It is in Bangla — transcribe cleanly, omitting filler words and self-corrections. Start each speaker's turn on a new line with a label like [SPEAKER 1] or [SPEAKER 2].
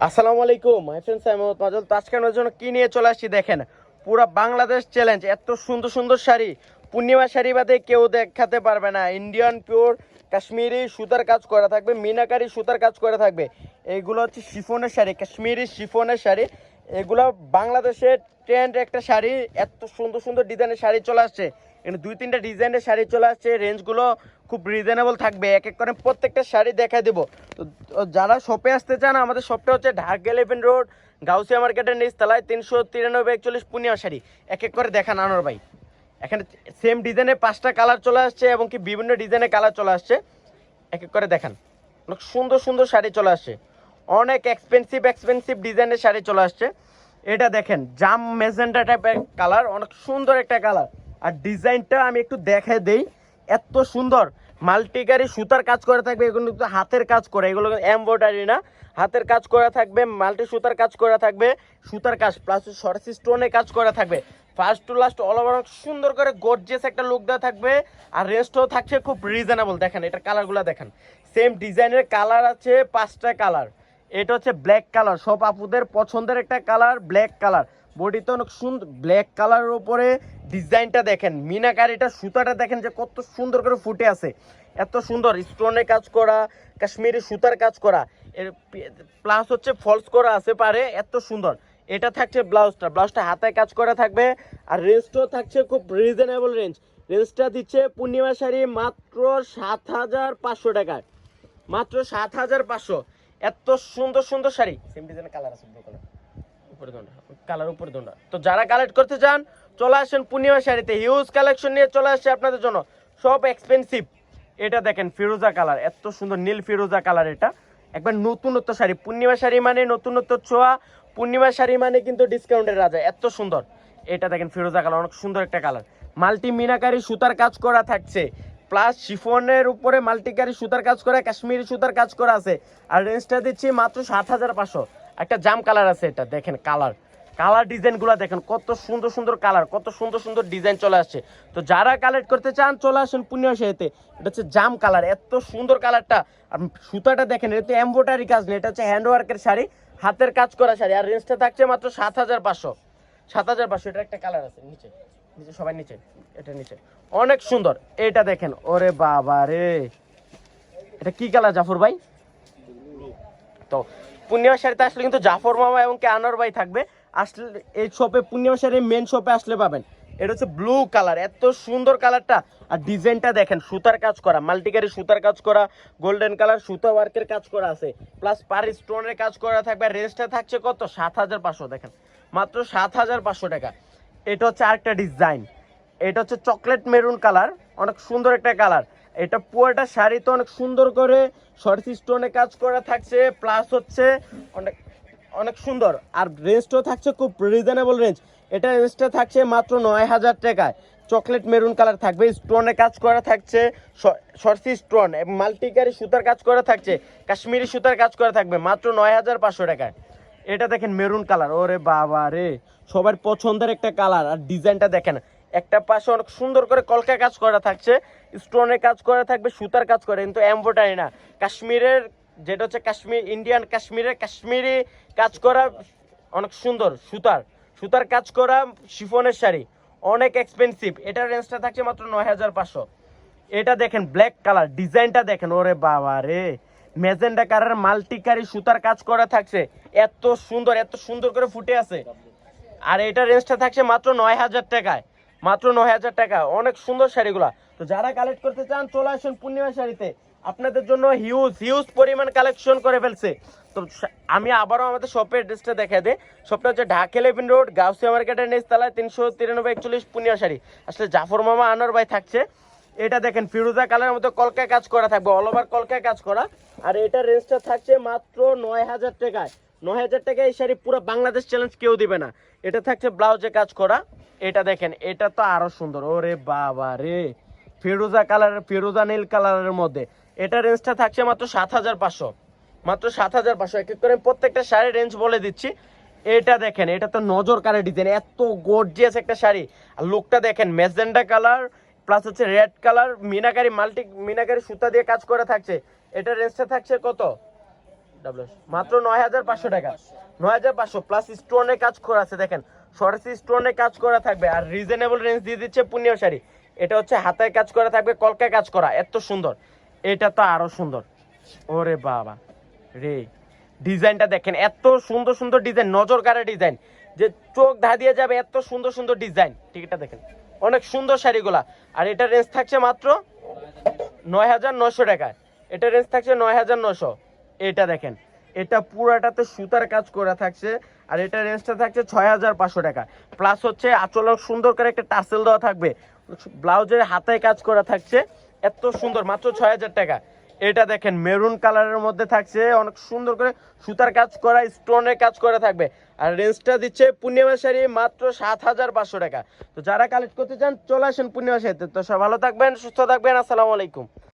[SPEAKER 1] আসসালামু আলাইকুম মাই ফ্রেন্ডস, আমি মোহাম্মদ মাজল। তো আজকে আমার জন্য কি নিয়ে চলে আসছি দেখেন, পুরো বাংলাদেশ চ্যালেঞ্জ। এত সুন্দর সুন্দর শাড়ি পূর্ণিমা শাড়ি বাদে কেউ দেখাতে পারবে না। ইন্ডিয়ান পিওর কাশ্মীরি সুতার কাজ করা থাকবে, মিনাকারি সুতার কাজ করা থাকবে। এইগুলো হচ্ছে শিফনের শাড়ি, কাশ্মীরি শিফনের শাড়ি। এগুলো বাংলাদেশের ট্রেন্ড একটা শাড়ি। এত সুন্দর সুন্দর ডিজাইনের শাড়ি চলে আসছে, এখানে দুই তিনটা ডিজাইনের শাড়ি চলে আসছে। রেঞ্জগুলো খুব রিজনেবল থাকবে, এক এক করে প্রত্যেকটা শাড়ি দেখাই দেবো। তো যারা শপে আসতে চান, আমাদের শপটা হচ্ছে ঢাকা 11 রোড, গাউসিয়া মার্কেটের নিচতলায়, 393 41 পূর্ণিমা শাড়ি। এক এক করে দেখান আনোয়ার ভাই। এখানে সেম ডিজাইনের 5টা কালার চলে আসছে এবং কি বিভিন্ন ডিজাইনের কালার চলে আসছে। এক এক করে দেখান, অনেক সুন্দর সুন্দর শাড়ি চলে আসছে, অনেক এক্সপেন্সিভ ডিজাইনের শাড়ি চলে আসছে। এটা দেখেন জাম মেজেন্টা টাইপের কালার, অনেক সুন্দর একটা কালার। আর ডিজাইনটা আমি একটু দেখে দেই, এত সুন্দর। মাল্টিকারি সুতার কাজ করে থাকবে, এগুলো কিন্তু হাতের কাজ করে, এগুলো এমব্রয়ডারি না, হাতের কাজ করা থাকবে। মাল্টি সুতার কাজ করা থাকবে, সুতার কাজ প্লাস সরসি স্টোনে কাজ করা থাকবে। First to last all over সুন্দর করে গর্জিয়াস একটা লুক দেওয়া থাকবে। আর রেস্টও থাকছে খুব রিজনেবল। দেখেন এটা কালারগুলো দেখেন, সেম ডিজাইনের কালার আছে 5টা কালার। এটা হচ্ছে ব্ল্যাক কালার, সব আপুদের পছন্দের একটা কালার, ব্ল্যাক কালার। বডিতে অনেক সুন্দর ব্ল্যাক কালারের উপরে ডিজাইনটা দেখেন, মিনাকারিটা সুতাটা দেখেন যে কত সুন্দর করে ফুটে আছে। এত সুন্দর স্টোনে কাজ করা, কাশ্মীরি সুতার কাজ করা, এর প্লাস হচ্ছে ফলস করা আছে পারে। এত সুন্দর। এটা থাকছে ব্লাউজটা হাতে কাজ করা থাকবে। আর রেঞ্জটাও থাকছে খুব রিজনেবল রেঞ্জ। রেঞ্জটা দিচ্ছে পূর্ণিমা শাড়ি মাত্র 7,500 টাকায়, মাত্র 7,500। এত সুন্দর সুন্দর শাড়ি, সেম ডিজাইনের কালার আছে, ব্লু কালার উপরে দন্ডা, কালার উপরে দন্ডা। তো যারা কালেক্ট করতে চান চলে আসেন পূর্ণিমা শাড়িতে, হিউজ কালেকশন নিয়ে চলে আসছে আপনাদের জন্য, সব এক্সপেন্সিভ। এটা দেখেন ফিরোজা কালার, এত সুন্দর নীল ফিরোজা কালার। এটা একবার নতুনত্ব শাড়ি, পূর্ণিমা শাড়ি মানে নতুনত্ব ছোঁয়া, পূর্ণিমা শাড়ি মানে কিন্তু ডিসকাউন্টের রাজা। এত সুন্দর। এটা দেখেন ফিরোজা কালার, অনেক সুন্দর একটা কালার। মাল্টি মিনাকারি সুতার কাজ করা থাকছে, প্লাস শিফনের উপরে মাল্টিকারি সুতার কাজ করা, কাশ্মীরি সুতার কাজ করা আছে। আর রেঞ্জটা দিচ্ছি মাত্র 7,500। একটা জাম কালার আছে, এটা দেখেন কালার ডিজাইনগুলো দেখেন, কত সুন্দর সুন্দর কালার, কত সুন্দর সুন্দর ডিজাইন চলে আসছে। তো যারা কালেক্ট করতে চান চলে আসেন পূর্ণিমা শাড়িতে। এটা হচ্ছে জাম কালার, এত সুন্দর কালারটা। আর সুতাটা দেখেন, এটা তো এমব্রয়ডারি কাজ নেই, এটা হচ্ছে হ্যান্ডওয়ার্কের শাড়ি, হাতের কাজ করা শাড়ি। আর রেঞ্জটা থাকছে মাত্র 7,500। 7,500। এটা একটা কালার আছে নিচে, নিচে সবাই নিচে, এটা নিচে অনেক সুন্দর। এটা দেখেন, ওরে বাবা রে, এটা কি কালার জাফর ভাই? তো পূর্ণিমা শাড়িতে আসলে কিন্তু জাফর মামা এবং কে আনোয়ার ভাই থাকবে। আসলে এই শপে, পূর্ণিমা শাড়ির মেন শপে আসলে পাবেন। এটা হচ্ছে ব্লু কালার, এত সুন্দর কালারটা। আর ডিজাইনটা দেখেন, সুতার কাজ করা, মাল্টিকারি সুতার কাজ করা, গোল্ডেন কালার সুতা ওয়ার্কের কাজ করা আছে, প্লাস পারি স্টোনের কাজ করা থাকবে। রেঞ্জটা থাকছে কত? 7,500। দেখেন মাত্র 7,500 টাকা। এটা হচ্ছে আরেকটা ডিজাইন, এটা হচ্ছে চকলেট মেরুন কালার, অনেক সুন্দর একটা কালার। এটা পুরোটা শাড়িতে অনেক সুন্দর করে শর্ট স্টোনে কাজ করা থাকছে, প্লাস হচ্ছে অনেক অনেক সুন্দর। আর রেঞ্জটাও থাকছে খুব রিজনেবল রেঞ্জ। এটা রেঞ্জটা থাকছে মাত্র 9,000 টাকায়। চকলেট মেরুন কালার থাকবে, স্টোনে কাজ করা থাকছে, শর্ট স্টোন এবং মাল্টিকারি সুতার কাজ করা থাকছে, কাশ্মীরি সুতার কাজ করা থাকবে, মাত্র 9,500 টাকায়। এটা দেখেন মেরুন কালার, ওরে বাবা রে, সবার পছন্দের একটা কালার। আর ডিজাইনটা দেখেন, একটা পাশে অনেক সুন্দর করে কলকা কাজ করা থাকছে, স্টোনের কাজ করা থাকবে, সুতার কাজ করে, কিন্তু এমব্রয়ডারি না, কাশ্মীরের, যেটা হচ্ছে কাশ্মীর ইন্ডিয়ান কাশ্মীরের কাশ্মীরি কাজ করা, অনেক সুন্দর সুতার কাজ করা শিফনের শাড়ি, অনেক এক্সপেন্সিভ। এটার রেঞ্জটা থাকছে মাত্র 9,500। এটা দেখেন ব্ল্যাক কালার, ডিজাইনটা দেখেন, ওরে বাবা রে, মেজেন্ডা কালার মাল্টিকারি সুতার কাজ করা থাকছে, এত সুন্দর করে ফুটে আছে। আর এটা রেঞ্জটা থাকছে মাত্র 9,000 টাকায়, মাত্র 9,000 টাকা। অনেক সুন্দর শাড়িগুলা। তো যারা কালেক্ট করতে চান চলে আসুন পূর্ণিমা শাড়িতে, আপনাদের জন্য হিউজ পরিমাণ কালেকশন করে ফেলছে। তো আমি আবারও আমাদের শপের অ্যাড্রেসটা দেখা দেয়। শপটা হচ্ছে ঢাকা 11 রোড, গাউসিয়া মার্কেটের নিচতলায়, 393 পূর্ণিমা শাড়ি। আসলে জাফর মামা আনোয়ার ভাই থাকছে। এটা দেখেন ফিরোজা কালারের মধ্যে কলকা কাজ করা থাকবে, অল ওভার কলকা কাজ করা। আর এটা রেঞ্জটা থাকছে মাত্র 9,000 টাকায়। 9,000 টাকায় এই শাড়ি পুরো বাংলাদেশ চ্যালেঞ্জ কেউ দিবে না। এটা থাকছে ব্লাউজে কাজ করা। এটা দেখেন, এটা তো আরো সুন্দর, ওরে বাবা রে, ফিরোজা কালারের, ফিরোজা নীল কালারের মধ্যে। এটা রেঞ্জটা থাকছে মাত্র 7,500, মাত্র 7,500। এক এক করে প্রত্যেকটা শাড়ির রেঞ্জ বলে দিচ্ছি। এটা দেখেন, এটা তো নজর কাড়া ডিজাইন, এত গর্জিয়াস একটা শাড়ি। আর লুকটা দেখেন, ম্যাজেন্ডা কালার প্লাস হচ্ছে রেড কালার, মিনাকারি সুতা দিয়ে কাজ করা থাকছে। এটা রেঞ্জটা থাকছে কত? মাত্র 9500 টাকা, 9500 প্লাস স্টোনের কাজ করা আছে দেখেন, সরাসরি স্টোনের কাজ করা থাকবে আর রিজনেবল রেঞ্জ দিয়ে দিচ্ছে পূর্ণিমা শাড়ি। এটা হচ্ছে হাতায় কাজ করা থাকবে, কলকায় কাজ করা, এত সুন্দর। এটা তো আরো সুন্দর, ওরে বাবা রে, ডিজাইনটা দেখেন, এত সুন্দর সুন্দর ডিজাইন, নজর কাড়া ডিজাইন, যে চোখ ধাঁধিয়ে যাবে, এত সুন্দর সুন্দর ডিজাইন। ঠিক, এটা দেখেন অনেক সুন্দর শাড়িগুলা। আর এটা রেঞ্জ থাকছে মাত্র 9900 টাকায়, এটা রেঞ্জ থাকছে 9900। এটা দেখেন, এটা পুরাটাতে সুতার কাজ করা থাকছে আর এটা রেঞ্জটা থাকছে 6500 টাকা। প্লাস হচ্ছে আঁচলে সুন্দর করে একটা টার্সেল দেওয়া থাকবে, ব্লাউজের হাতায় কাজ করা থাকছে, এত সুন্দর, মাত্র 6000 টাকা। এটা দেখেন মেরুন কালারের মধ্যে থাকছে, অনেক সুন্দর করে সুতার কাজ করা, স্টোনের কাজ করা থাকবে। আর রেঞ্জটা দিচ্ছে পূর্ণিমা শাড়ি মাত্র 7500 টাকা। তো যারা কালেক্ট করতে চান চলে আসেন পূর্ণিমা শাড়িতে। তো সব ভালো থাকবেন, সুস্থ থাকবেন, আসসালামু আলাইকুম।